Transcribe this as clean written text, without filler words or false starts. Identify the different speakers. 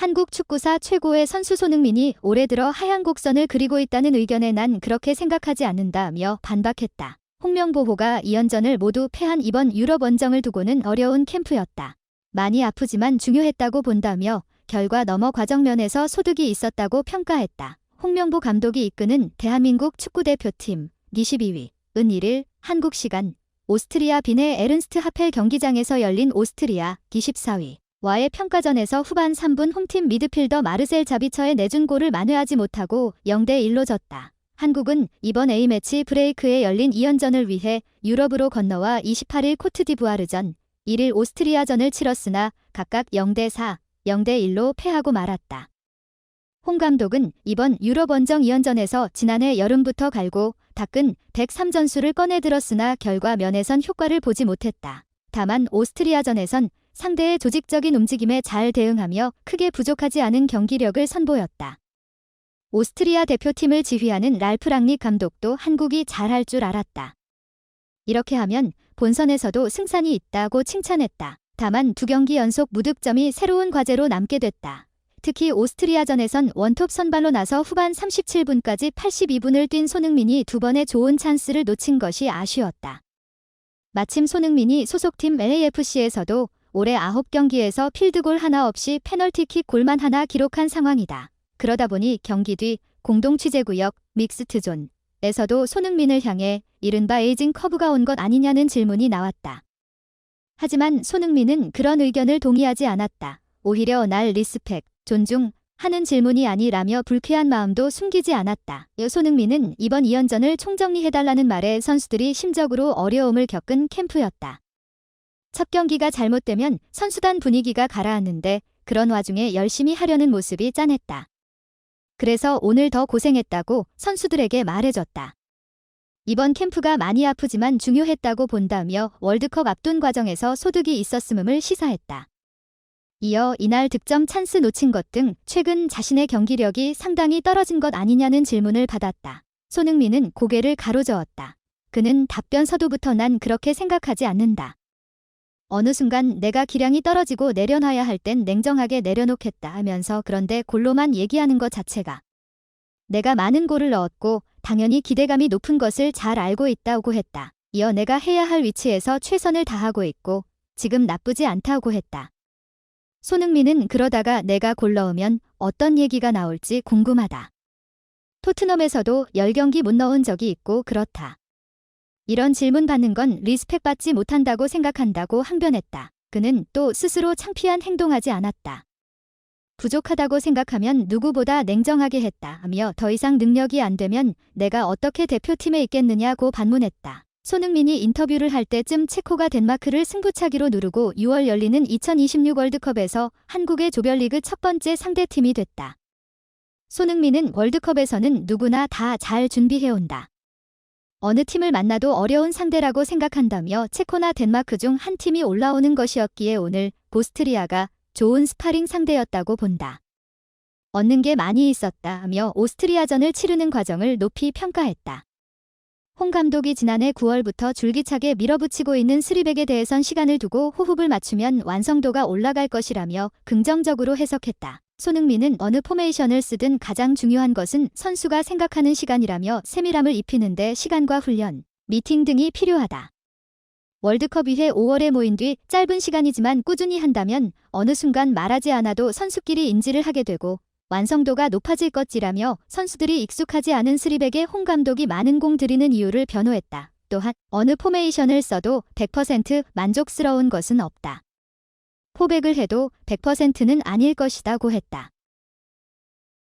Speaker 1: 한국 축구사 최고의 선수 손흥민이 올해 들어 하얀 곡선을 그리고 있다는 의견에 난 그렇게 생각하지 않는다며 반박했다. 홍명보호가 2연전을 모두 패한 이번 유럽 원정을 두고는 어려운 캠프였다. 많이 아프지만 중요했다고 본다며 결과 넘어 과정 면에서 소득이 있었다고 평가했다. 홍명보 감독이 이끄는 대한민국 축구대표팀 22위 은 1일 한국 시간 오스트리아 빈의 에른스트 하펠 경기장에서 열린 오스트리아 24위 와의 평가전에서 후반 3분 홈팀 미드필더 마르셀 자비처의 내준 골을 만회하지 못하고 0대1로 졌다. 한국은 이번 A매치 브레이크에 열린 2연전을 위해 유럽으로 건너와 28일 코트디부아르전, 1일 오스트리아전을 치렀으나 각각 0대4, 0대1로 패하고 말았다. 홍 감독은 이번 유럽 원정 2연전에서 지난해 여름부터 갈고 닦은 103전술을 꺼내들었으나 결과 면에선 효과를 보지 못했다. 다만 오스트리아전에선 상대의 조직적인 움직임에 잘 대응하며 크게 부족하지 않은 경기력을 선보였다. 오스트리아 대표팀을 지휘하는 랄프 랑닉 감독도 한국이 잘할 줄 알았다. 이렇게 하면 본선에서도 승산이 있다고 칭찬했다. 다만 2경기 연속 무득점이 새로운 과제로 남게 됐다. 특히 오스트리아전에선 원톱 선발로 나서 후반 37분까지 82분을 뛴 손흥민이 2번의 좋은 찬스를 놓친 것이 아쉬웠다. 마침 손흥민이 소속팀 LAFC에서도 올해 9경기에서 필드골 하나 없이 페널티킥 골만 하나 기록한 상황이다. 그러다 보니 경기 뒤 공동 취재구역 믹스트존에서도 손흥민을 향해 이른바 에이징 커브가 온 것 아니냐는 질문이 나왔다. 하지만 손흥민은 그런 의견을 동의하지 않았다. 오히려 날 리스펙, 존중하는 질문이 아니라며 불쾌한 마음도 숨기지 않았다. 손흥민은 이번 2연전을 총정리해달라는 말에 선수들이 심적으로 어려움을 겪은 캠프였다. 첫 경기가 잘못되면 선수단 분위기가 가라앉는데 그런 와중에 열심히 하려는 모습이 짠했다. 그래서 오늘 더 고생했다고 선수들에게 말해줬다. 이번 캠프가 많이 아프지만 중요했다고 본다며 월드컵 앞둔 과정에서 소득이 있었음을 시사했다. 이어 이날 득점 찬스 놓친 것 등 최근 자신의 경기력이 상당히 떨어진 것 아니냐는 질문을 받았다. 손흥민은 고개를 가로저었다. 그는 답변 서두부터 난 그렇게 생각하지 않는다. 어느 순간 내가 기량이 떨어지고 내려놔야 할 땐 냉정하게 내려놓겠다 하면서 그런데 골로만 얘기하는 것 자체가 내가 많은 골을 넣었고 당연히 기대감이 높은 것을 잘 알고 있다고 했다. 이어 내가 해야 할 위치에서 최선을 다하고 있고 지금 나쁘지 않다고 했다. 손흥민은 그러다가 내가 골 넣으면 어떤 얘기가 나올지 궁금하다. 토트넘에서도 10경기 못 넣은 적이 있고 그렇다. 이런 질문 받는 건 리스펙 받지 못한다고 생각한다고 항변했다. 그는 또 스스로 창피한 행동하지 않았다. 부족하다고 생각하면 누구보다 냉정하게 했다 하며 더 이상 능력이 안 되면 내가 어떻게 대표팀에 있겠느냐고 반문했다. 손흥민이 인터뷰를 할 때쯤 체코가 덴마크를 승부차기로 누르고 6월 열리는 2026 월드컵에서 한국의 조별리그 첫 번째 상대팀이 됐다. 손흥민은 월드컵에서는 누구나 다 잘 준비해온다. 어느 팀을 만나도 어려운 상대라고 생각한다며 체코나 덴마크 중 한 팀이 올라오는 것이었기에 오늘 오스트리아가 좋은 스파링 상대였다고 본다. 얻는 게 많이 있었다 하며 오스트리아전을 치르는 과정을 높이 평가했다. 홍 감독이 지난해 9월부터 줄기차게 밀어붙이고 있는 스리백에 대해선 시간을 두고 호흡을 맞추면 완성도가 올라갈 것이라며 긍정적으로 해석했다. 손흥민은 어느 포메이션을 쓰든 가장 중요한 것은 선수가 생각하는 시간이라며 세밀함을 입히는데 시간과 훈련, 미팅 등이 필요하다. 월드컵 위해 5월에 모인 뒤 짧은 시간이지만 꾸준히 한다면 어느 순간 말하지 않아도 선수끼리 인지를 하게 되고 완성도가 높아질 것이라며 선수들이 익숙하지 않은 스리백에 홍 감독이 많은 공 들이는 이유를 변호했다. 또한 어느 포메이션을 써도 100% 만족스러운 것은 없다. 포백을 해도 100%는 아닐 것이다고 했다.